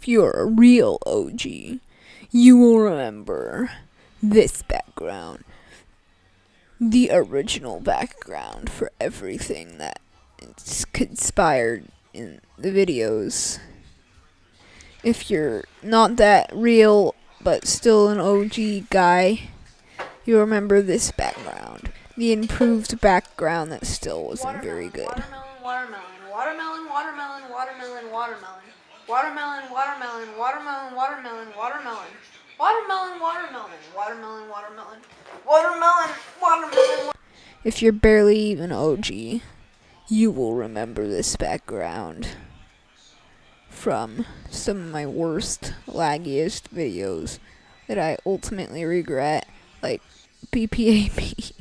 If you're a real OG, you will remember this background. The original background for everything that is conspired in the videos. If you're not that real but still an OG guy, you remember this background. The improved background that still wasn't very good. Watermelon, watermelon, watermelon, watermelon, watermelon, watermelon, watermelon, watermelon, watermelon, watermelon, watermelon, watermelon, watermelon, watermelon, watermelon, watermelon. If you're barely even OG, you will remember this background from some of my worst, laggiest videos that I ultimately regret, like PPAP.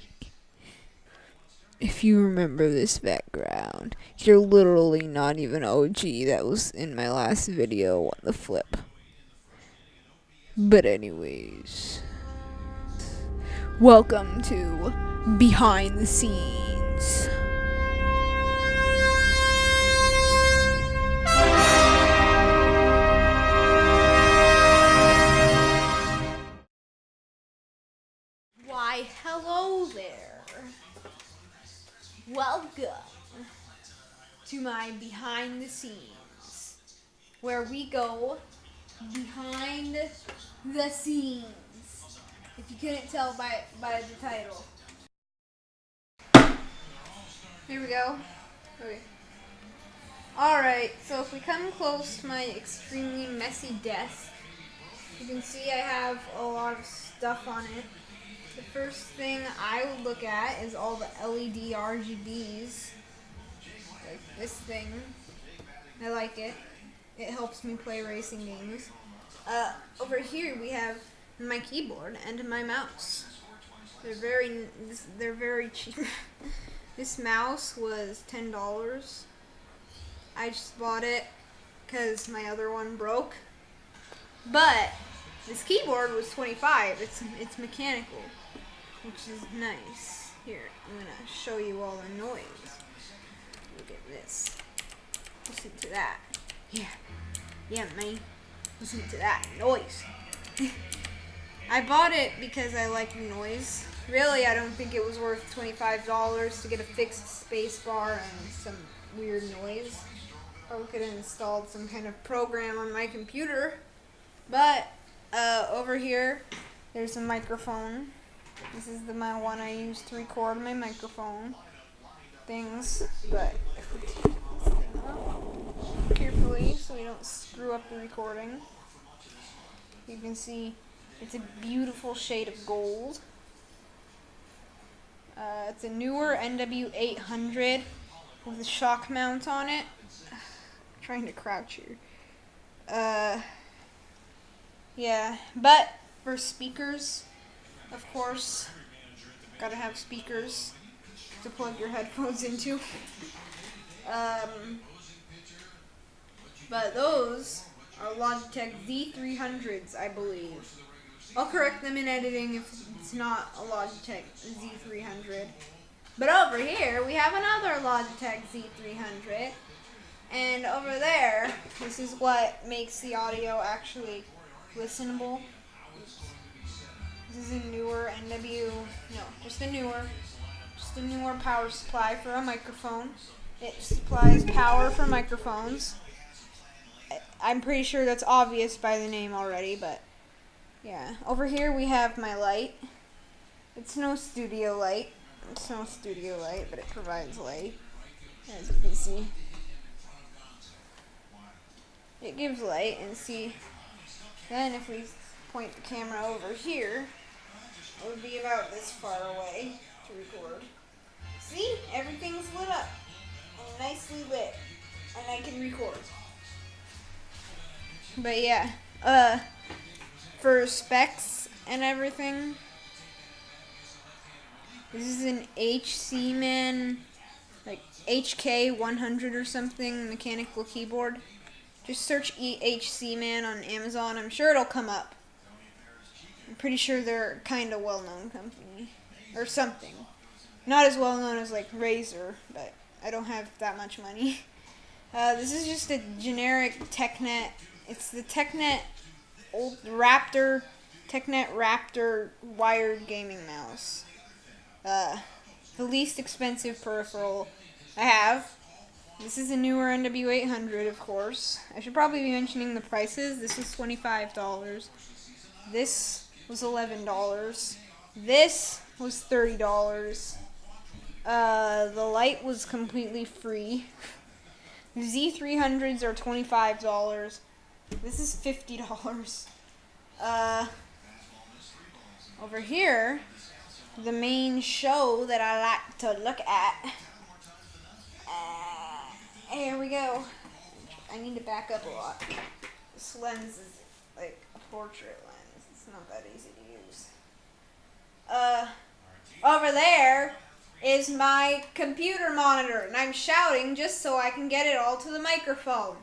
If you remember this background, you're literally not even OG. That was in my last video. What the flip? But anyways, welcome to Behind the Scenes. Why, hello there. Welcome to my behind the scenes, where we go behind the scenes. If you couldn't tell by the title. Here we go. Okay. Alright, so if we come close to my extremely messy desk, you can see I have a lot of stuff on it. The first thing I would look at is all the LED RGBs. Like this thing. I like it. It helps me play racing games. Over here we have my keyboard and my mouse. They're very cheap. This mouse was $10. I just bought it because my other one broke. But this keyboard was $25. It's mechanical, which is nice. Here, I'm gonna show you all the noise. Look at this. Listen to that. Yeah, man. Listen to that noise. I bought it because I like noise. Really, I don't think it was worth $25 to get a fixed space bar and some weird noise. Probably could have installed some kind of program on my computer. But over here, there's a microphone. This is my one I use to record my microphone things. But if we take this thing off carefully so we don't screw up the recording, you can see it's a beautiful shade of gold. It's a newer NW800 with a shock mount on it. I'm trying to crouch here. Yeah, but for speakers, of course, gotta have speakers to plug your headphones into. But those are Logitech Z300s, I believe. I'll correct them in editing if it's not a Logitech Z300. But over here, we have another Logitech Z300. And over there, this is what makes the audio actually listenable. This is a newer just a newer power supply for a microphone. It supplies power for microphones. I'm pretty sure that's obvious by the name already, but yeah. Over here we have my light. It's no studio light, but it provides light, as you can see. It gives light, and see, then if we point the camera over here, it would be about this far away to record. See? Everything's lit up and nicely lit, and I can record. But yeah, for specs and everything, this is an HC-Man, like HK100 or something, mechanical keyboard. Just search HC-Man on Amazon. I'm sure it'll come up. I'm pretty sure they're kind of well-known company or something. Not as well-known as like Razer, but I don't have that much money. This is just a generic TechNet It's the TechNet old Raptor, TechNet Raptor wired gaming mouse. The least expensive peripheral I have. This is a newer NW800, of course. I should probably be mentioning the prices. This was $25. This was $11. This was $30. The light was completely free. The Z300s are $25. This is $50. Over here, the main show that I like to look at. Here we go. I need to back up a lot. This lens is like a portrait lens. It's not that easy to use. Over there is my computer monitor, and I'm shouting just so I can get it all to the microphone.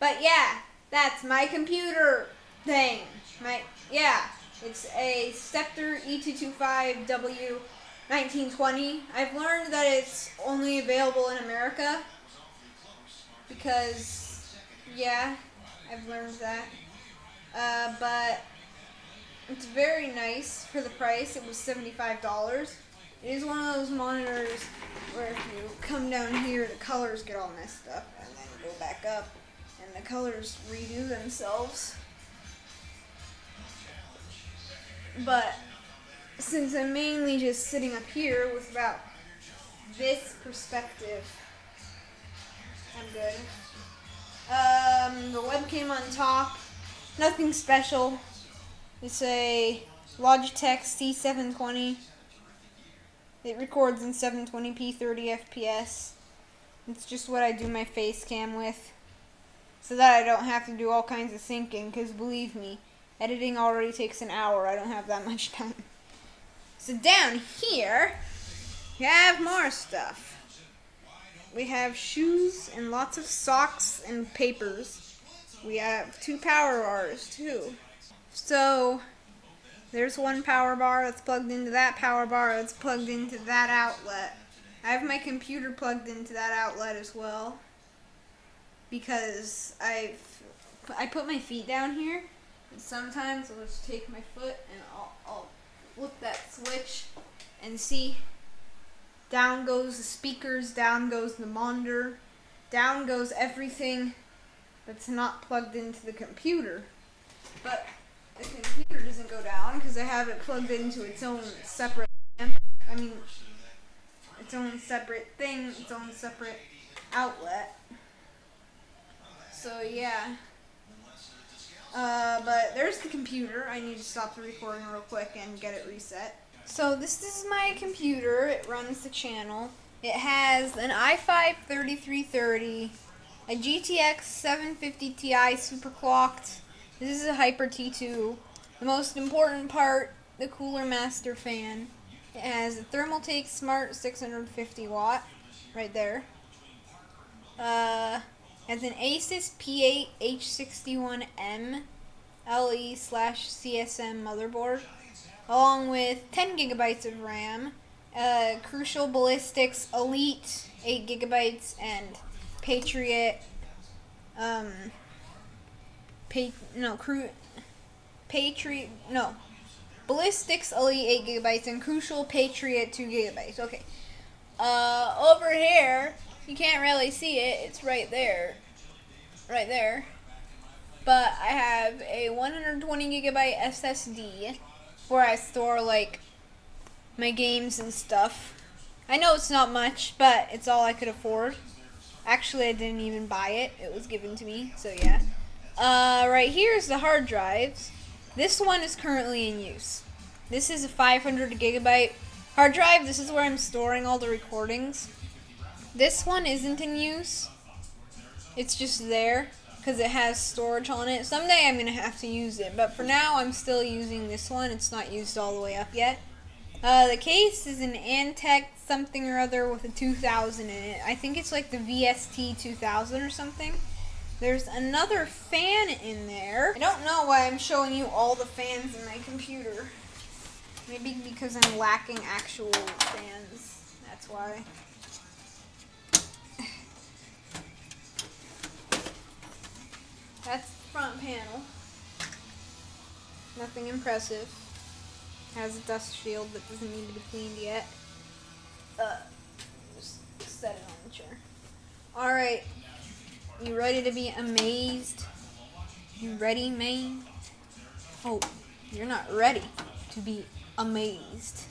But yeah, that's my computer thing. It's a Scepter E225W 1920. I've learned that it's only available in America because, yeah, I've learned that. But it's very nice for the price. It was $75. It is one of those monitors where if you come down here, the colors get all messed up, and then go back up, and the colors redo themselves. But since I'm mainly just sitting up here with about this perspective, I'm good. The webcam on top, nothing special. It's a Logitech C720. It records in 720p 30 FPS. It's just what I do my face cam with, so that I don't have to do all kinds of syncing, because believe me, editing already takes an hour. I don't have that much time. So down here, we have more stuff. We have shoes and lots of socks and papers. We have 2 power bars too. So there's one power bar that's plugged into that power bar that's plugged into that outlet. I have my computer plugged into that outlet as well, because I put my feet down here, and sometimes I'll just take my foot and I'll flip that switch and see, down goes the speakers, down goes the monitor, down goes everything that's not plugged into the computer. But the computer doesn't go down because I have it plugged into its own separate its own separate thing, its own separate outlet. So yeah. But there's the computer. I need to stop the recording real quick and get it reset. So this is my computer. It runs the channel. It has an i5-3330, a GTX 750 Ti superclocked. This is a Hyper T2. The most important part, the Cooler Master fan. It has a Thermaltake Smart 650 watt, right there. Has an Asus P8 H61M LE/CSM motherboard, along with 10 gigabytes of RAM, Crucial Ballistics Elite 8 gigabytes, and Patriot, Ballistics Elite 8 gigabytes and Crucial Patriot 2 gigabytes. Okay. Over here, you can't really see it. It's right there. Right there. But I have a 120 gigabyte SSD where I store, like, my games and stuff. I know it's not much, but it's all I could afford. Actually, I didn't even buy it. It was given to me, so yeah. Right here is the hard drives. This one is currently in use. This is a 500 gigabyte hard drive. This is where I'm storing all the recordings. This one isn't in use. It's just there because it has storage on it. Someday I'm going to have to use it, but for now I'm still using this one. It's not used all the way up yet. The case is an Antec something or other with a 2000 in it. I think it's like the VST 2000 or something. There's another fan in there. I don't know why I'm showing you all the fans in my computer. Maybe because I'm lacking actual fans. That's why. That's front panel. Nothing impressive. Has a dust shield that doesn't need to be cleaned yet. Just set it on the chair. Alright. You ready to be amazed? You ready, man? Oh, you're not ready to be amazed.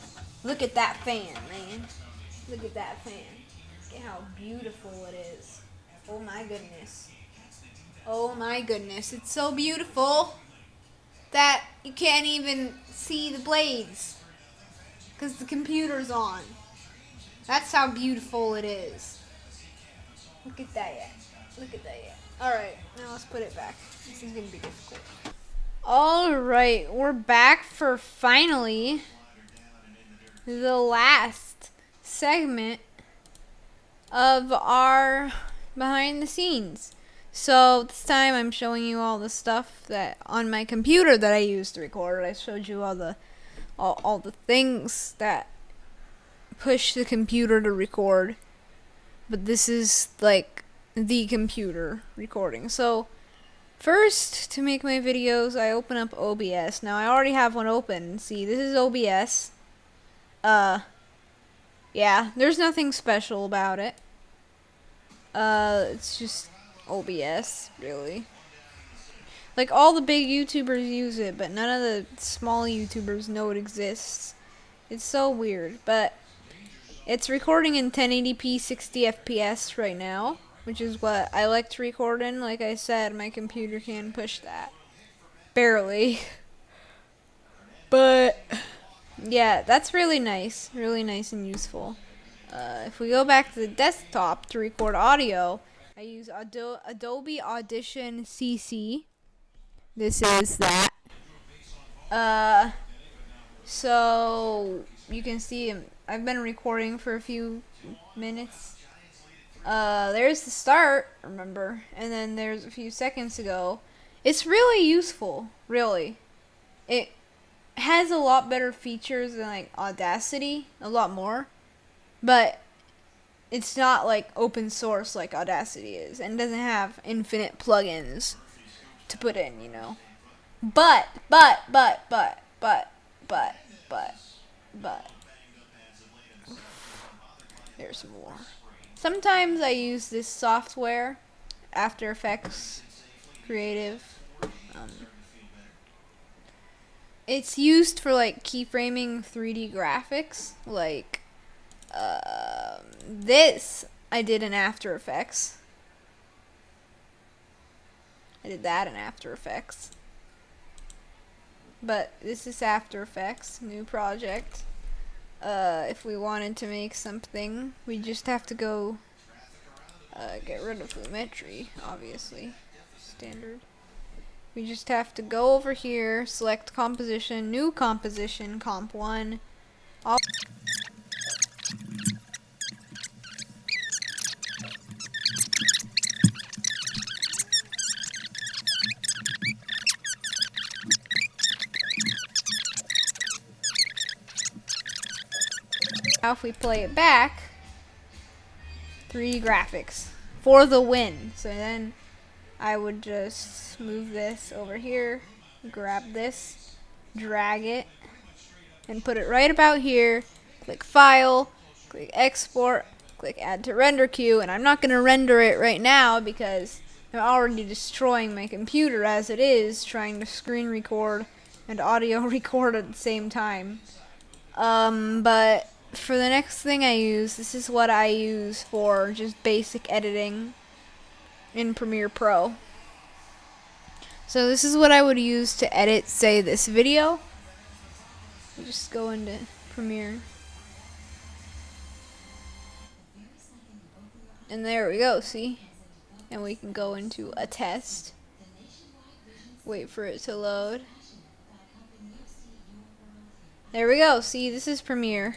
Look at that fan, man. Look at that fan. Look at how beautiful it is. Oh my goodness. Oh my goodness. It's so beautiful that you can't even see the blades because the computer's on. That's how beautiful it is. Look at that yet. Look at that yet. Alright, now let's put it back. This is going to be difficult. Alright, we're back for finally the last segment of our behind the scenes. So this time I'm showing you all the stuff that on my computer that I use to record. I showed you all the things that push the computer to record. But this is like the computer recording. So first, to make my videos, I open up OBS. Now I already have one open. See, this is OBS. Yeah, there's nothing special about it. It's just OBS, really. Like, all the big YouTubers use it, but none of the small YouTubers know it exists. It's so weird, but it's recording in 1080p 60 FPS right now, which is what I like to record in. Like I said, my computer can push that. Barely. But yeah, that's really nice and useful. If we go back to the desktop to record audio, I use Adobe Audition CC. This is that. So you can see I've been recording for a few minutes. There's the start, remember, and then there's a few seconds ago. It's really useful, really. It has a lot better features than like Audacity, a lot more. But it's not like open source like Audacity is, and doesn't have infinite plugins to put in, you know. But there's more. Sometimes I use this software, After Effects Creative. It's used for like keyframing 3D graphics, like this I did in After Effects. I did that in After Effects. But this is After Effects, new project. If we wanted to make something, we just have to go get rid of Lumetri, obviously. Standard. We just have to go over here, select composition, new composition, comp 1. Now if we play it back, 3D graphics for the win. So then I would just move this over here, grab this, drag it, and put it right about here. Click File, click Export, click Add to Render Queue, and I'm not going to render it right now because I'm already destroying my computer as it is, trying to screen record and audio record at the same time. But for the next thing I use, this is what I use for just basic editing in Premiere Pro. So this is what I would use to edit, say, this video. Just go into Premiere. And there we go, see? And we can go into a test. Wait for it to load. There we go, see, this is Premiere.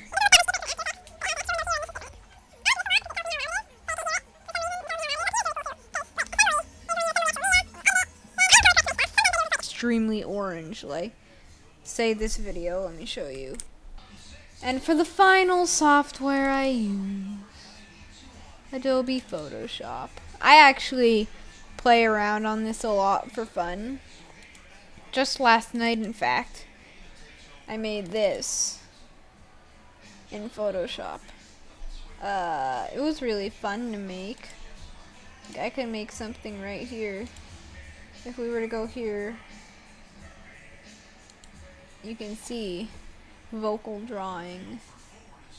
Extremely orange, like, say this video, let me show you. And for the final software I use, Adobe Photoshop. I actually play around on this a lot for fun. Just last night, in fact, I made this in Photoshop. It was really fun to make. I could make something right here. If we were to go here, you can see vocal drawing.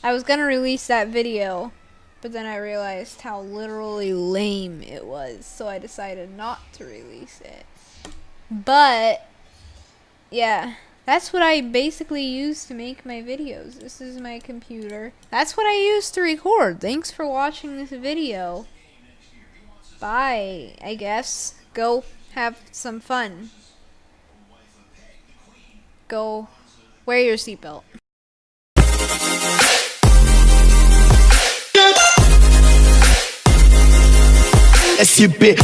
I was gonna release that video, but then I realized how literally lame it was, so I decided not to release it. But yeah, that's what I basically use to make my videos. This is my computer. That's what I use to record. Thanks for watching this video. Bye, I guess. Go have some fun. Go wear your seatbelt. SUP